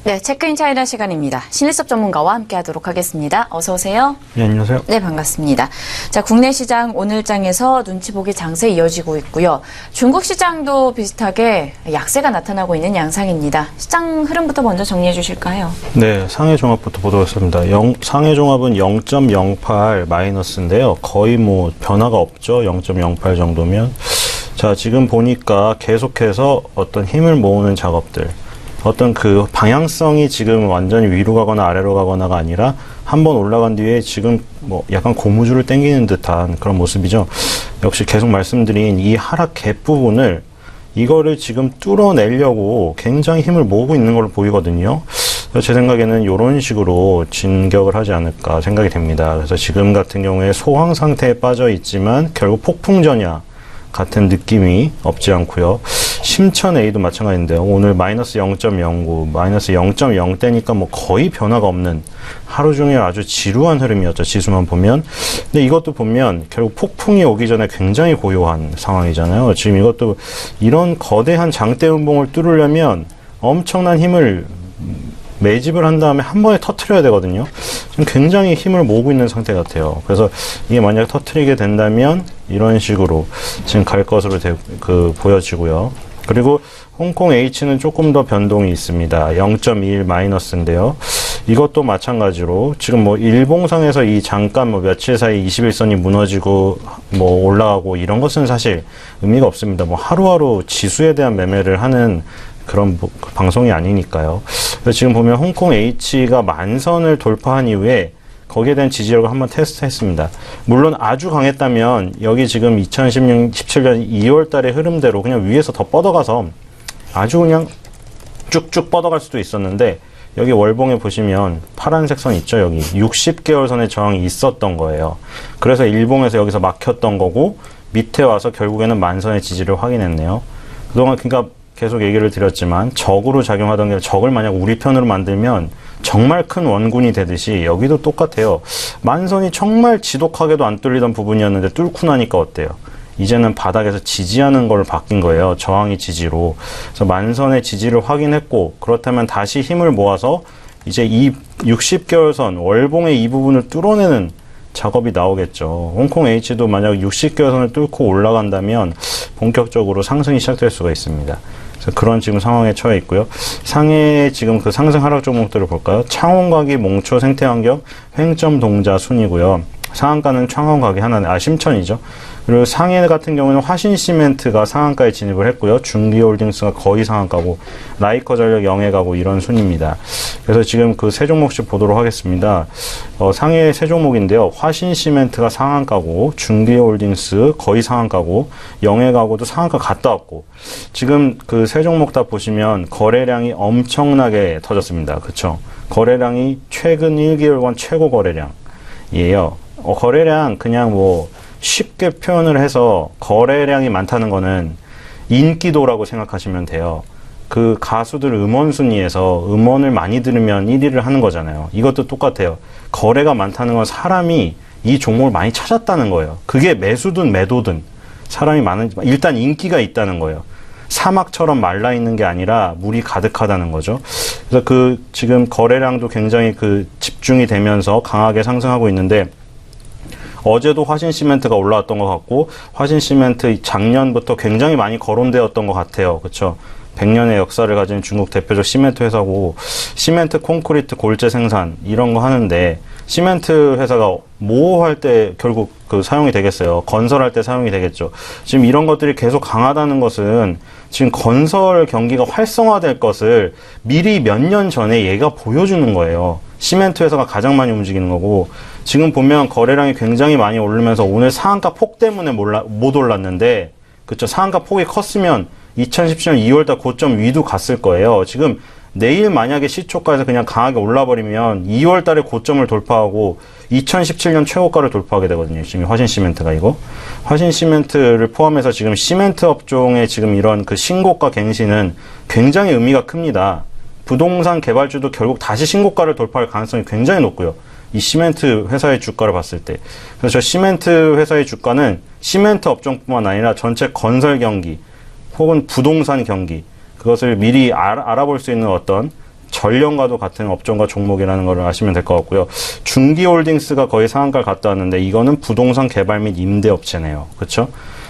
네, 체크인 차이나 시간입니다. 신일섭 전문가와 함께 하도록 하겠습니다. 어서 오세요. 네, 안녕하세요. 네, 반갑습니다. 자, 국내 시장 오늘장에서 눈치 보기 장세 이어지고 있고요. 중국 시장도 비슷하게 약세가 나타나고 있는 양상입니다. 시장 흐름부터 먼저 정리해 주실까요? 네, 상해 종합부터 보도했습니다. 상해 종합은 0.08 마이너스인데요. 거의 뭐 변화가 없죠. 0.08 정도면. 자, 지금 보니까 계속해서 어떤 힘을 모으는 작업들, 어떤 그 방향성이 지금 완전히 위로 가거나 아래로 가거나가 아니라 한번 올라간 뒤에 지금 뭐 약간 고무줄을 당기는 듯한 그런 모습이죠. 역시 계속 말씀드린 이 하락 갭 부분을 이거를 지금 뚫어내려고 굉장히 힘을 모으고 있는 걸로 보이거든요. 그래서 제 생각에는 이런 식으로 진격을 하지 않을까 생각이 됩니다. 그래서 지금 같은 경우에 소황 상태에 빠져 있지만 결국 폭풍전야 같은 느낌이 없지 않고요. 심천 A도 마찬가지인데요. 오늘 마이너스 0.09, 마이너스 0.0대니까 뭐 거의 변화가 없는 하루 종일 아주 지루한 흐름이었죠. 지수만 보면. 근데 이것도 보면 결국 폭풍이 오기 전에 굉장히 고요한 상황이잖아요. 지금 이것도 이런 거대한 장대 음봉을 뚫으려면 엄청난 힘을 매집을 한 다음에 한 번에 터트려야 되거든요. 지금 굉장히 힘을 모으고 있는 상태 같아요. 그래서 이게 만약 터트리게 된다면 이런 식으로 지금 갈 것으로 보여지고요. 그리고 홍콩 H는 조금 더 변동이 있습니다. 0.21 마이너스인데요. 이것도 마찬가지로 지금 뭐 일봉상에서 이 잠깐 뭐 며칠 사이 21선이 무너지고 뭐 올라가고 이런 것은 사실 의미가 없습니다. 뭐 하루하루 지수에 대한 매매를 하는 그런 방송이 아니니까요. 그래서 지금 보면 홍콩 H가 만선을 돌파한 이후에 거기에 대한 지지력을 한번 테스트했습니다. 물론 아주 강했다면 여기 지금 2017년 2월 달의 흐름대로 그냥 위에서 더 뻗어가서 아주 그냥 쭉쭉 뻗어갈 수도 있었는데 여기 월봉에 보시면 파란색 선 있죠. 여기 60개월 선의 저항이 있었던 거예요. 그래서 일봉에서 여기서 막혔던 거고 밑에 와서 결국에는 만선의 지지를 확인했네요. 그동안 그러니까 계속 얘기를 드렸지만 적으로 작용하던 게 적을 만약 우리 편으로 만들면 정말 큰 원군이 되듯이 여기도 똑같아요. 만선이 정말 지독하게도 안 뚫리던 부분이었는데 뚫고 나니까 어때요? 이제는 바닥에서 지지하는 걸 바뀐 거예요. 저항이 지지로. 그래서 만선의 지지를 확인했고 그렇다면 다시 힘을 모아서 이제 이 60개월 선 월봉의 이 부분을 뚫어내는 작업이 나오겠죠. 홍콩 H도 만약 60개월 선을 뚫고 올라간다면 본격적으로 상승이 시작될 수가 있습니다. 그래서 그런 지금 상황에 처해 있고요. 상해 지금 그 상승 하락 종목들을 볼까요? 창원과기, 몽초, 생태환경, 횡점, 동자 순이고요. 상한가는 창원과기 하나, 심천이죠. 그리고 상해 같은 경우는 화신시멘트가 상한가에 진입을 했고요. 중기홀딩스가 거의 상한가고 라이커 전력 영해가고 이런 순입니다. 그래서 지금 그 세 종목씩 보도록 하겠습니다. 상해 세 종목인데요. 화신시멘트가 상한가고 중기홀딩스 거의 상한가고 영해가고도 상한가 갔다 왔고 지금 그 세 종목 다 보시면 거래량이 엄청나게 터졌습니다. 그쵸? 거래량이 최근 1개월간 최고 거래량이에요. 거래량 그냥 뭐 쉽게 표현을 해서 거래량이 많다는 거는 인기도라고 생각하시면 돼요. 그 가수들 음원 순위에서 음원을 많이 들으면 1위를 하는 거잖아요. 이것도 똑같아요. 거래가 많다는 건 사람이 이 종목을 많이 찾았다는 거예요. 그게 매수든 매도든 사람이 많은, 일단 인기가 있다는 거예요. 사막처럼 말라 있는 게 아니라 물이 가득하다는 거죠. 그래서 그 지금 거래량도 굉장히 그 집중이 되면서 강하게 상승하고 있는데 어제도 화신시멘트가 올라왔던 것 같고 화신시멘트 작년부터 굉장히 많이 거론되었던 것 같아요. 그렇죠? 100년의 역사를 가진 중국 대표적 시멘트 회사고 시멘트, 콘크리트, 골재 생산 이런 거 하는데 시멘트 회사가 뭐 할 때 결국 그 사용이 되겠어요. 건설할 때 사용이 되겠죠. 지금 이런 것들이 계속 강하다는 것은 지금 건설 경기가 활성화될 것을 미리 몇 년 전에 얘가 보여주는 거예요. 시멘트 회사가 가장 많이 움직이는 거고 지금 보면 거래량이 굉장히 많이 오르면서 오늘 상한가 폭 때문에 못 올랐는데 그쵸? 상한가 폭이 컸으면 2017년 2월달 고점 위도 갔을 거예요. 지금 내일 만약에 시초가에서 그냥 강하게 올라버리면 2월달에 고점을 돌파하고 2017년 최고가를 돌파하게 되거든요. 지금 화신시멘트가 이거. 화신시멘트를 포함해서 지금 시멘트 업종의 지금 이런 그 신고가 갱신은 굉장히 의미가 큽니다. 부동산 개발주도 결국 다시 신고가를 돌파할 가능성이 굉장히 높고요. 이 시멘트 회사의 주가를 봤을 때. 그래서 저 시멘트 회사의 주가는 시멘트 업종뿐만 아니라 전체 건설 경기 혹은 부동산 경기 그것을 미리 알아볼 수 있는 어떤 전련과도 같은 업종과 종목이라는 걸 아시면 될 것 같고요. 중기홀딩스가 거의 상한가를 갔다 왔는데 이거는 부동산 개발 및 임대업체네요. 그렇죠?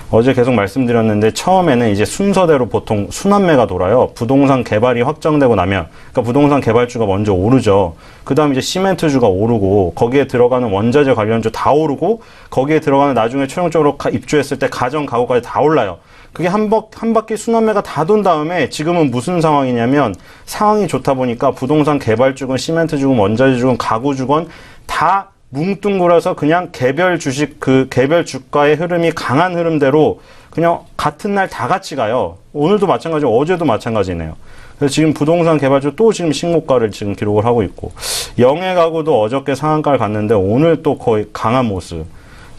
어제 계속 말씀드렸는데 처음에는 이제 순서대로 보통 순환매가 돌아요. 부동산 개발이 확정되고 나면, 그러니까 부동산 개발주가 먼저 오르죠. 그 다음 이제 시멘트주가 오르고, 거기에 들어가는 원자재 관련주 다 오르고, 거기에 들어가는 나중에 최종적으로 입주했을 때 가전 가구까지 다 올라요. 그게 한 바퀴 순환매가 다 돈 다음에 지금은 무슨 상황이냐면, 상황이 좋다 보니까 부동산 개발주건 시멘트주건 원자재주건 가구주건 다 뭉뚱그려서 그냥 개별 주식, 그 개별 주가의 흐름이 강한 흐름대로 그냥 같은 날 다 같이 가요. 오늘도 마찬가지고 어제도 마찬가지네요. 그래서 지금 부동산 개발주 또 지금 신고가를 지금 기록을 하고 있고, 영해 가구도 어저께 상한가를 갔는데 오늘 또 거의 강한 모습.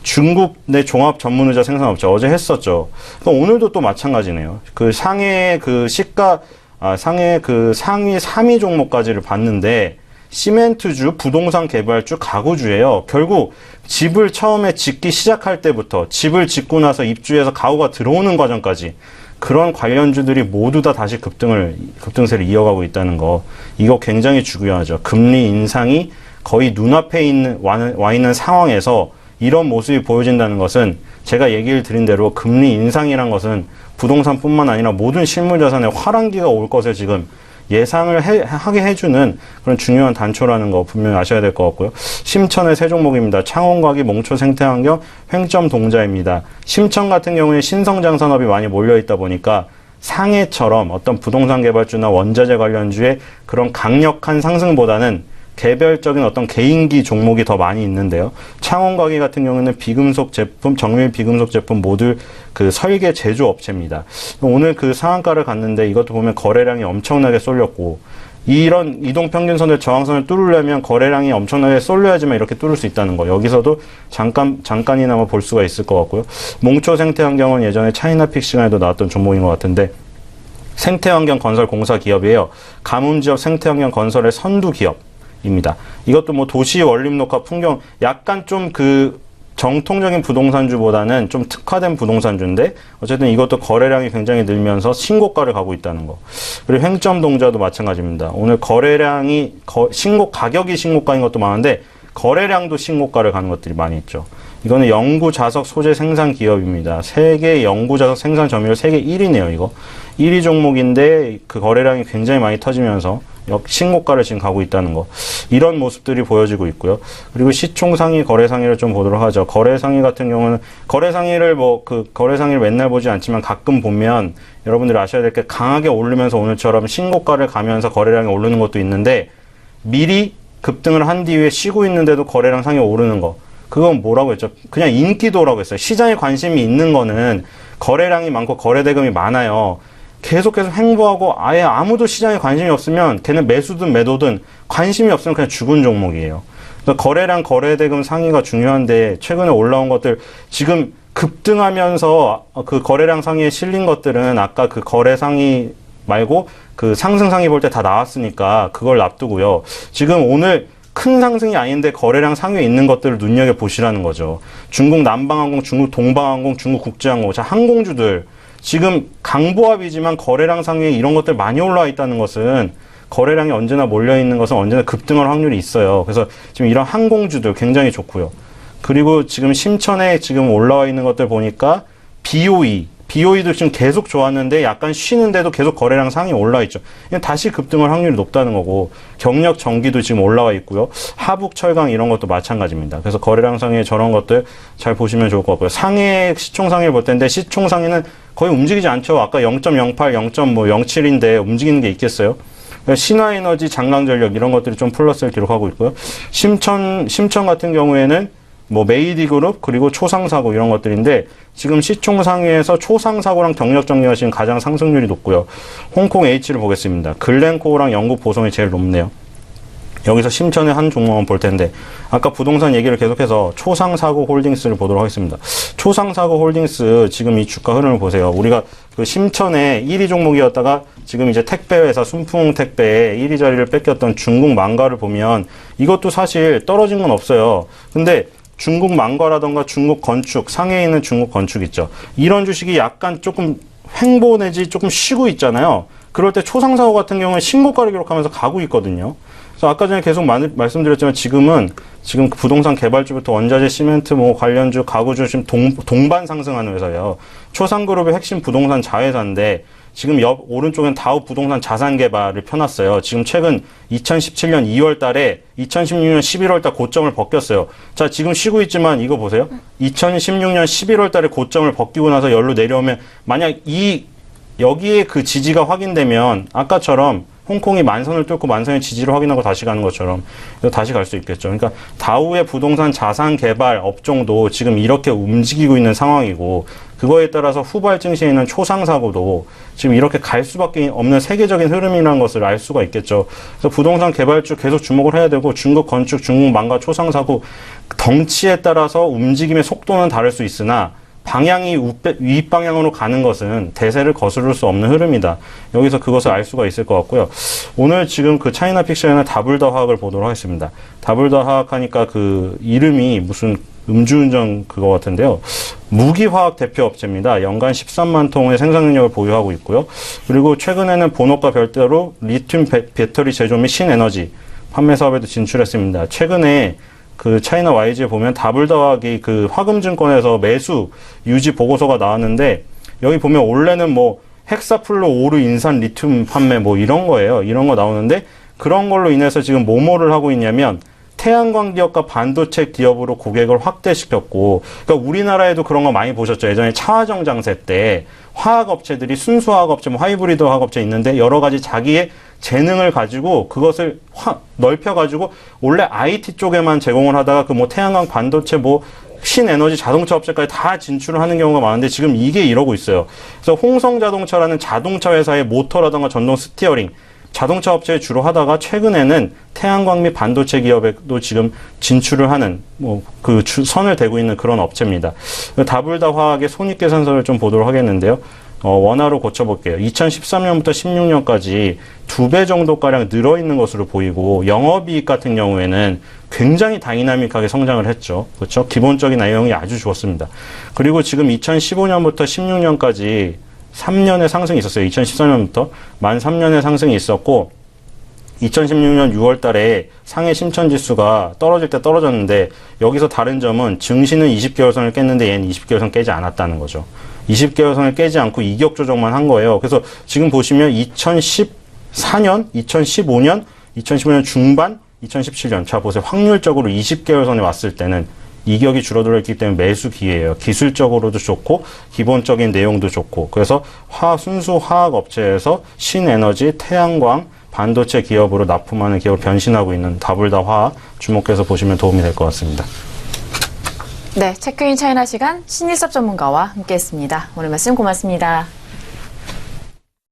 중국 내 종합 전문의자 생산업체 어제 했었죠. 오늘도 또 마찬가지네요. 그 상해 그 상해 그 상위 3위 종목까지를 봤는데, 시멘트주, 부동산 개발주, 가구주예요. 결국 집을 처음에 짓기 시작할 때부터 집을 짓고 나서 입주해서 가구가 들어오는 과정까지 그런 관련주들이 모두 다 다시 급등세를 이어가고 있다는 거. 이거 굉장히 중요하죠. 금리 인상이 거의 눈앞에 와 있는 상황에서 이런 모습이 보여진다는 것은 제가 얘기를 드린 대로 금리 인상이란 것은 부동산뿐만 아니라 모든 실물자산에 화랑기가 올 것을 지금 예상을 하게 해주는 그런 중요한 단초라는 거 분명히 아셔야 될 것 같고요. 심천의 세 종목입니다. 창원과기, 몽초, 생태환경, 횡점, 동자입니다. 심천 같은 경우에 신성장 산업이 많이 몰려있다 보니까 상해처럼 어떤 부동산 개발주나 원자재 관련주의 그런 강력한 상승보다는 개별적인 어떤 개인기 종목이 더 많이 있는데요. 창원과기 같은 경우는 비금속 제품, 정밀 비금속 제품 모듈 그 설계 제조 업체입니다. 오늘 그 상한가를 갔는데 이것도 보면 거래량이 엄청나게 쏠렸고, 이런 이동평균선의 저항선을 뚫으려면 거래량이 엄청나게 쏠려야지만 이렇게 뚫을 수 있다는 거. 여기서도 잠깐이나마 볼 수가 있을 것 같고요. 몽초 생태환경은 예전에 차이나픽 시간에도 나왔던 종목인 것 같은데, 생태환경 건설 공사 기업이에요. 가뭄지역 생태환경 건설의 선두 기업. 입니다. 이것도 뭐 도시 원림 녹화 풍경, 약간 좀 그 정통적인 부동산주보다는 좀 특화된 부동산주인데 어쨌든 이것도 거래량이 굉장히 늘면서 신고가를 가고 있다는 거. 그리고 횡점 동자도 마찬가지입니다. 오늘 거래량이 가격이 신고가인 것도 많은데 거래량도 신고가를 가는 것들이 많이 있죠. 이거는 영구 자석 소재 생산 기업입니다. 세계 영구 자석 생산 점유율 세계 1위네요, 이거. 1위 종목인데 그 거래량이 굉장히 많이 터지면서 신고가를 지금 가고 있다는 거. 이런 모습들이 보여지고 있고요. 그리고 시총상위, 거래상위를 좀 보도록 하죠. 거래상위 같은 경우는 거래상위를 거래상위를 맨날 보지 않지만 가끔 보면 여러분들이 아셔야 될 게 강하게 오르면서 오늘처럼 신고가를 가면서 거래량이 오르는 것도 있는데 미리 급등을 한 뒤에 쉬고 있는데도 거래량 상위 오르는 거. 그건 뭐라고 했죠? 그냥 인기도라고 했어요. 시장에 관심이 있는 거는 거래량이 많고 거래대금이 많아요. 계속해서 횡보하고 아예 아무도 시장에 관심이 없으면 걔는 매수든 매도든 관심이 없으면 그냥 죽은 종목이에요. 그래서 거래량, 거래대금 상위가 중요한데 최근에 올라온 것들 지금 급등하면서 그 거래량 상위에 실린 것들은 아까 그 거래 상위 말고 그 상승 상위 볼 때 다 나왔으니까 그걸 놔두고요. 지금 오늘 큰 상승이 아닌데 거래량 상위에 있는 것들을 눈여겨보시라는 거죠. 중국 남방항공, 중국 동방항공, 중국 국제항공, 자, 항공주들 지금 강보합이지만 거래량 상위에 이런 것들 많이 올라와 있다는 것은 거래량이 언제나 몰려있는 것은 언제나 급등할 확률이 있어요. 그래서 지금 이런 항공주들 굉장히 좋고요. 그리고 지금 심천에 지금 올라와 있는 것들 보니까 BOE도 지금 계속 좋았는데 약간 쉬는데도 계속 거래량 상위 올라와 있죠. 다시 급등할 확률이 높다는 거고, 경력 전기도 지금 올라와 있고요. 하북 철강 이런 것도 마찬가지입니다. 그래서 거래량 상위에 저런 것들 잘 보시면 좋을 것 같고요. 상해 시총 상위를 볼 텐데 시총 상위는 거의 움직이지 않죠. 아까 0.08, 0.07인데 움직이는 게 있겠어요? 신화에너지, 장강전력 이런 것들이 좀 플러스를 기록하고 있고요. 심천 같은 경우에는 뭐 메이디그룹 그리고 초상사고 이런 것들인데 지금 시총 상위에서 초상사고랑 경력정리가 지금 가장 상승률이 높고요. 홍콩 H를 보겠습니다. 글렌코어랑 영국 보성이 제일 높네요. 여기서 심천의 한 종목만 볼 텐데 아까 부동산 얘기를 계속해서 초상사고 홀딩스를 보도록 하겠습니다. 초상사고 홀딩스 지금 이 주가 흐름을 보세요. 우리가 그 심천의 1위 종목이었다가 지금 이제 택배회사 순풍택배에 1위 자리를 뺏겼던 중국 망가를 보면 이것도 사실 떨어진 건 없어요. 근데 중국 망가라던가 중국 건축, 상해에 있는 중국 건축 있죠. 이런 주식이 약간 조금 횡보 내지 조금 쉬고 있잖아요. 그럴 때 초상사고 같은 경우는 신고가를 기록하면서 가고 있거든요. 그래서 아까 전에 계속 말씀드렸지만 지금 부동산 개발주부터 원자재, 시멘트, 뭐 관련주, 가구주 지금 동반 상승하는 회사예요. 초상그룹의 핵심 부동산 자회사인데 지금 옆 오른쪽엔 다우 부동산 자산개발을 펴놨어요. 지금 최근 2017년 2월 달에 2016년 11월 달 고점을 벗겼어요. 자, 지금 쉬고 있지만 이거 보세요. 2016년 11월 달에 고점을 벗기고 나서 열로 내려오면 만약 여기에 그 지지가 확인되면 아까처럼 홍콩이 만선을 뚫고 만선의 지지를 확인하고 다시 가는 것처럼 다시 갈 수 있겠죠. 그러니까 다우의 부동산 자산 개발 업종도 지금 이렇게 움직이고 있는 상황이고 그거에 따라서 후발 증시에 있는 초상사고도 지금 이렇게 갈 수밖에 없는 세계적인 흐름이라는 것을 알 수가 있겠죠. 그래서 부동산 개발주 계속 주목을 해야 되고 중국 건축, 중국 망가, 초상사고 덩치에 따라서 움직임의 속도는 다를 수 있으나 방향이 윗방향으로 가는 것은 대세를 거스를 수 없는 흐름이다. 여기서 그것을 알 수가 있을 것 같고요. 오늘 지금 그 차이나 픽션의 다블더 화학을 보도록 하겠습니다. 다블더 화학 하니까 그 이름이 무슨 음주운전 그거 같은데요. 무기화학 대표업체입니다. 연간 13만 통의 생산 능력을 보유하고 있고요. 그리고 최근에는 본업과 별도로 리튬 배터리 제조 및 신에너지 판매 사업에도 진출했습니다. 최근에 그 차이나 YG에 보면 다블더학이 그 화금증권에서 매수 유지 보고서가 나왔는데 여기 보면 원래는 뭐 헥사플로 오르 인산 리튬 판매 뭐 이런 거예요. 이런 거 나오는데 그런 걸로 인해서 지금 뭐를 하고 있냐면 태양광 기업과 반도체 기업으로 고객을 확대시켰고, 그러니까 우리나라에도 그런 거 많이 보셨죠. 예전에 차화정 장세 때 화학업체들이 순수 화학업체, 뭐 하이브리드 화학업체 있는데 여러 가지 자기의 재능을 가지고 그것을 넓혀가지고 원래 IT 쪽에만 제공을 하다가 그 뭐 태양광 반도체 뭐 신에너지 자동차 업체까지 다 진출을 하는 경우가 많은데 지금 이게 이러고 있어요. 그래서 홍성자동차라는 자동차 회사의 모터라든가 전동 스티어링 자동차 업체에 주로 하다가 최근에는 태양광 및 반도체 기업에도 지금 진출을 하는 그 선을 대고 있는 그런 업체입니다. 다블다 화학의 손익계산서를 좀 보도록 하겠는데요. 원화로 고쳐볼게요. 2013년부터 16년까지 2배 정도가량 늘어있는 것으로 보이고 영업이익 같은 경우에는 굉장히 다이나믹하게 성장을 했죠. 그렇죠? 기본적인 내용이 아주 좋았습니다. 그리고 지금 2015년부터 16년까지 3년의 상승이 있었어요. 2013년부터 만 3년의 상승이 있었고 2016년 6월 달에 상해 심천지수가 떨어질 때 떨어졌는데 여기서 다른 점은 증시는 20개월선을 깼는데 얘는 20개월선 깨지 않았다는 거죠. 20개월선을 깨지 않고 이격 조정만 한 거예요. 그래서 지금 보시면 2014년, 2015년, 2015년 중반, 2017년 자 보세요. 확률적으로 20개월선에 왔을 때는 이격이 줄어들어 있기 때문에 매수 기회예요. 기술적으로도 좋고 기본적인 내용도 좋고 그래서 순수 화학 업체에서 신에너지, 태양광, 반도체 기업으로 납품하는 기업을 변신하고 있는 다블다 화학 주목해서 보시면 도움이 될 것 같습니다. 네, 체크인 차이나 시간 신일섭 전문가와 함께했습니다. 오늘 말씀 고맙습니다.